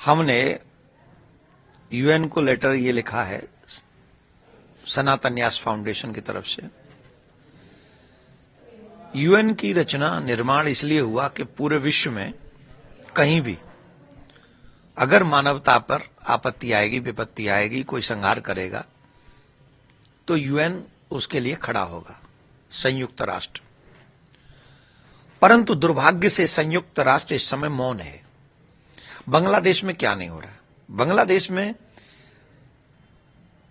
हमने यूएन को लेटर ये लिखा है सनातन न्यास फाउंडेशन की तरफ से। यूएन की रचना निर्माण इसलिए हुआ कि पूरे विश्व में कहीं भी अगर मानवता पर आपत्ति आएगी, विपत्ति आएगी, कोई संहार करेगा तो यूएन उसके लिए खड़ा होगा, संयुक्त राष्ट्र। परंतु दुर्भाग्य से संयुक्त राष्ट्र इस समय मौन है। बांग्लादेश में क्या नहीं हो रहा है? बांग्लादेश में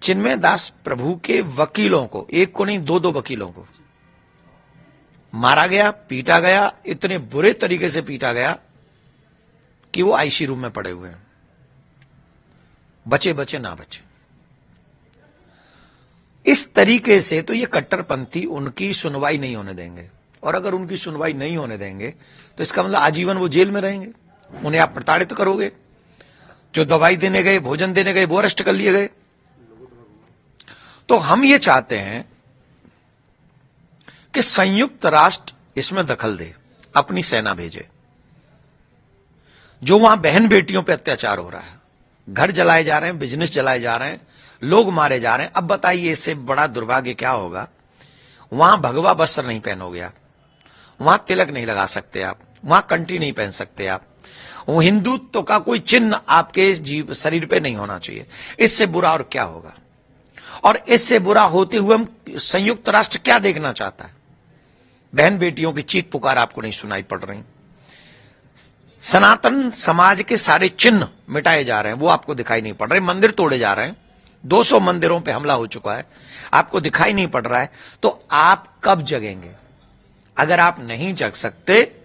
चिन्मय दास प्रभु के वकीलों को, एक को नहीं दो वकीलों को मारा गया, पीटा गया, इतने बुरे तरीके से पीटा गया कि वो आईसी रूम में पड़े हुए हैं, बचे बचे ना बचे। इस तरीके से तो ये कट्टरपंथी उनकी सुनवाई नहीं होने देंगे, और अगर उनकी सुनवाई नहीं होने देंगे तो इसका मतलब आजीवन वो जेल में रहेंगे। उन्हें आप प्रताड़ित करोगे, जो दवाई देने गए, भोजन देने गए, वो अरेस्ट कर लिए गए। तो हम ये चाहते हैं कि संयुक्त राष्ट्र इसमें दखल दे, अपनी सेना भेजे। जो वहां बहन बेटियों पे अत्याचार हो रहा है, घर जलाए जा रहे हैं, बिजनेस जलाए जा रहे हैं, लोग मारे जा रहे हैं। अब बताइए इससे बड़ा दुर्भाग्य क्या होगा? वहां भगवा वस्त्र नहीं पहनोगे आप, वहां तिलक नहीं लगा सकते आप, वहां कंठी नहीं पहन सकते आप, वो हिंदुत्व का कोई चिन्ह आपके जीव शरीर पे नहीं होना चाहिए। इससे बुरा और क्या होगा? और इससे बुरा होते हुए हम संयुक्त राष्ट्र क्या देखना चाहता है? बहन बेटियों की चीख पुकार आपको नहीं सुनाई पड़ रही? सनातन समाज के सारे चिन्ह मिटाए जा रहे हैं, वो आपको दिखाई नहीं पड़ रहे। मंदिर तोड़े जा रहे हैं, 200 मंदिरों पे हमला हो चुका है, आपको दिखाई नहीं पड़ रहा है। तो आप कब जगेंगे? अगर आप नहीं जग सकते,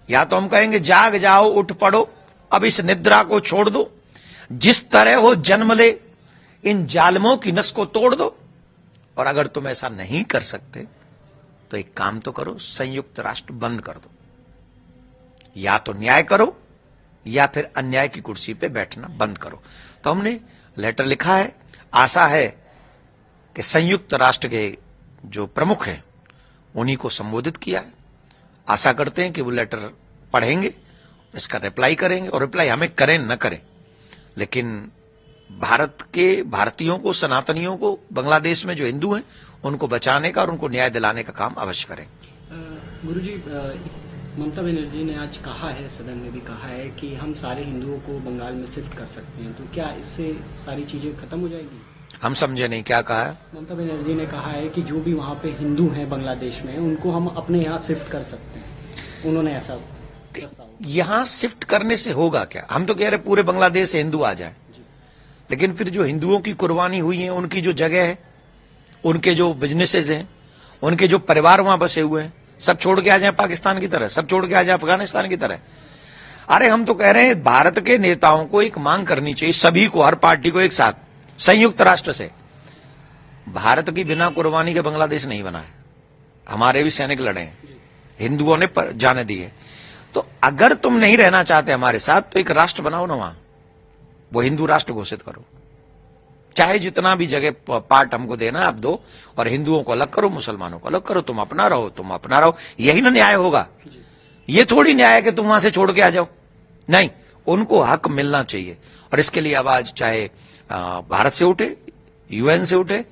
या तो हम कहेंगे जाग जाओ, उठ पड़ो, अब इस निद्रा को छोड़ दो, जिस तरह वो जन्म ले इन जालमों की नस को तोड़ दो। और अगर तुम ऐसा नहीं कर सकते तो एक काम तो करो, संयुक्त राष्ट्र बंद कर दो। या तो न्याय करो या फिर अन्याय की कुर्सी पे बैठना बंद करो। तो हमने लेटर लिखा है, आशा है कि संयुक्त राष्ट्र के जो प्रमुख हैं उन्हीं को संबोधित किया है। आशा करते हैं कि वो लेटर पढ़ेंगे, इसका रिप्लाई करेंगे, और रिप्लाई हमें करें न करें, लेकिन भारत के भारतीयों को, सनातनियों को, बांग्लादेश में जो हिंदू हैं उनको बचाने का और उनको न्याय दिलाने का काम अवश्य करें। गुरुजी, ममता बनर्जी ने आज कहा है, सदन में भी कहा है कि हम सारे हिंदुओं को बंगाल में शिफ्ट कर सकते हैं, तो क्या इससे सारी चीजें खत्म हो जाएगी? हम समझे नहीं, क्या कहा है? ममता बनर्जी ने कहा है कि जो भी वहाँ पे हिंदू हैं बांग्लादेश में, उनको हम अपने यहाँ शिफ्ट कर सकते हैं। उन्होंने ऐसा यहां शिफ्ट करने से होगा क्या? हम तो कह रहे पूरे बांग्लादेश से हिंदू आ जाए, लेकिन फिर जो हिंदुओं की कुर्बानी हुई है, उनकी जो जगह है, उनके जो बिजनेसेस हैं, उनके जो परिवार वहां बसे हुए हैं, सब छोड़ के आ जाए पाकिस्तान की तरह, सब छोड़ के आ जाए अफगानिस्तान की तरह। अरे हम तो कह रहे हैं भारत के नेताओं को एक मांग करनी चाहिए, सभी को, हर पार्टी को एक साथ, संयुक्त राष्ट्र से। भारत की बिना कुर्बानी के बांग्लादेश नहीं बना है, हमारे भी सैनिक लड़े हैं, हिंदुओं ने जाने दिए। तो अगर तुम नहीं रहना चाहते हमारे साथ तो एक राष्ट्र बनाओ ना, वहां वो हिंदू राष्ट्र घोषित करो। चाहे जितना भी जगह पार्ट हमको देना आप दो, और हिंदुओं को अलग करो, मुसलमानों को अलग करो, तुम अपना रहो, तुम अपना रहो। यही ना न्याय होगा। ये थोड़ी न्याय है कि तुम वहां से छोड़ के आ जाओ। नहीं, उनको हक मिलना चाहिए, और इसके लिए आवाज चाहे भारत से उठे, यूएन से उठे,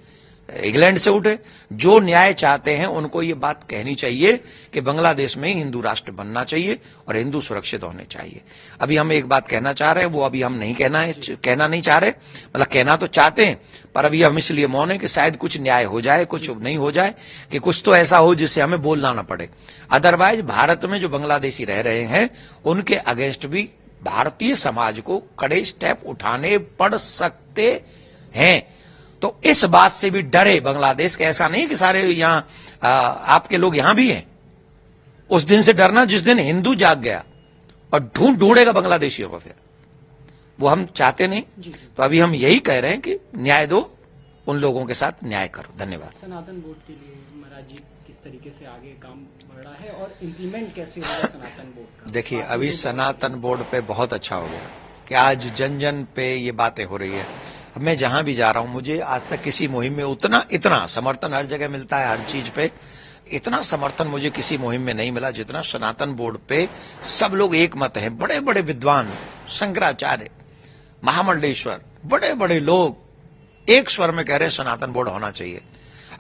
इंग्लैंड से उठे, जो न्याय चाहते हैं उनको ये बात कहनी चाहिए कि बांग्लादेश में हिंदू राष्ट्र बनना चाहिए और हिंदू सुरक्षित होने चाहिए। अभी हम एक बात कहना चाह रहे हैं, वो अभी हम नहीं कहना नहीं चाह रहे, मतलब कहना तो चाहते हैं, पर अभी हम इसलिए मौन है कि शायद कुछ न्याय हो जाए, कुछ नहीं हो जाए, कि कुछ तो ऐसा हो जिससे हमें बोलना ना पड़े। अदरवाइज भारत में जो बांग्लादेशी रह रहे हैं उनके अगेंस्ट भी भारतीय समाज को कड़े स्टेप उठाने पड़ सकते हैं। तो इस बात से भी डरे बांग्लादेश के। ऐसा नहीं कि सारे यहां आपके लोग यहां भी हैं। उस दिन से डरना जिस दिन हिंदू जाग गया और ढूंढेगा बांग्लादेशियों को, फिर वो हम चाहते नहीं। तो अभी हम यही कह रहे हैं कि न्याय दो, उन लोगों के साथ न्याय करो। धन्यवाद। सनातन बोर्ड के लिए महाराज जी किस तरीके से आगे काम बढ़ रहा है और इम्प्लीमेंट कैसे होगा सनातन बोर्ड का? देखिए, अभी सनातन बोर्ड पे बहुत अच्छा हो गया कि आज जन जन पे ये बातें हो रही है। मैं जहां भी जा रहा हूं, मुझे आज तक किसी मुहिम में इतना समर्थन हर जगह मिलता है, हर चीज पे इतना समर्थन मुझे किसी मुहिम में नहीं मिला जितना सनातन बोर्ड पे। सब लोग एक मत हैं, बड़े बड़े विद्वान, शंकराचार्य, महामंडलेश्वर, बड़े बड़े लोग एक स्वर में कह रहे हैं सनातन बोर्ड होना चाहिए।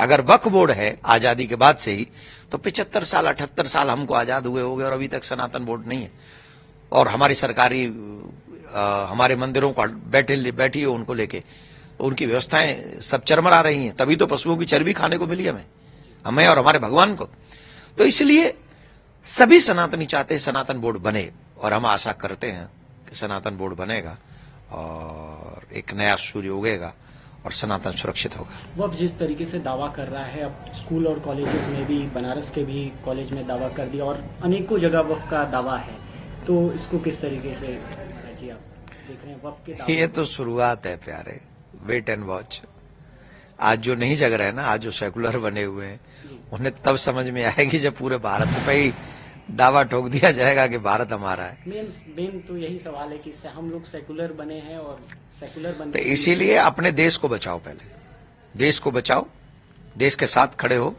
अगर वक्फ बोर्ड है आजादी के बाद से ही, तो 75 साल 78 साल हमको आजाद हुए हो गए और अभी तक सनातन बोर्ड नहीं है। और हमारी सरकारी हमारे मंदिरों को बैठी हो उनको लेके, उनकी व्यवस्थाएं सब चरमरा रही हैं। तभी तो पशुओं की चर्बी खाने को मिली हमें और हमारे भगवान को। तो इसलिए सभी सनातनी चाहते हैं सनातन बोर्ड बने, और हम आशा करते हैं कि सनातन बोर्ड बनेगा और एक नया सूर्य उगेगा और सनातन सुरक्षित होगा। वक्फ जिस तरीके से दावा कर रहा है, अब स्कूल और कॉलेजेस में भी, बनारस के भी कॉलेज में दावा कर दिया और अनेकों जगह वक्फ का दावा है, तो इसको किस तरीके से जी आप देख रहे हैं वक्फ के दावे? ये तो शुरुआत है प्यारे, वेट एंड वॉच। आज जो नहीं जग रहे हैं ना, आज जो सेकुलर बने हुए हैं, उन्हें तब समझ में आएगी जब पूरे भारत पे ही दावा ठोक दिया जाएगा कि भारत हमारा है। मेन तो यही सवाल है कि हम लोग सेकुलर बने हैं और सेकुलर बने, तो इसीलिए अपने देश को बचाओ, पहले देश को बचाओ, देश के साथ खड़े हो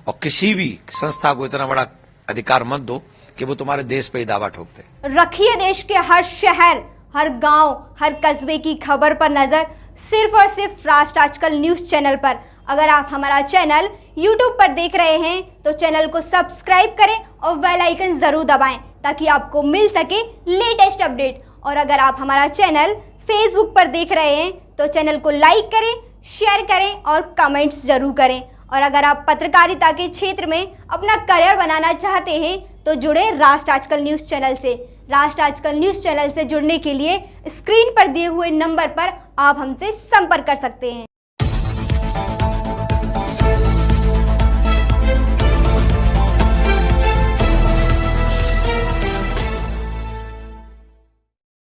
और किसी भी संस्था को इतना बड़ा अधिकार मत दो कि वो तुम्हारे देश पे ही दावा ठोक दे। रखिए देश के हर शहर, हर गांव, हर कस्बे की खबर पर नजर, सिर्फ और सिर्फ राष्ट्र आजकल न्यूज चैनल पर। अगर आप हमारा चैनल YouTube पर देख रहे हैं तो चैनल को सब्सक्राइब करें और बेल आइकन जरूर दबाएं ताकि आपको मिल सके लेटेस्ट अपडेट। और अगर आप हमारा चैनल Facebook पर देख रहे हैं तो चैनल को लाइक करें, शेयर करें और कमेंट्स जरूर करें। और अगर आप पत्रकारिता के क्षेत्र में अपना करियर बनाना चाहते हैं तो जुड़े राष्ट्र आजकल न्यूज चैनल से। राष्ट्र आजकल न्यूज चैनल से जुड़ने के लिए स्क्रीन पर दिए हुए नंबर पर आप हमसे संपर्क कर सकते हैं।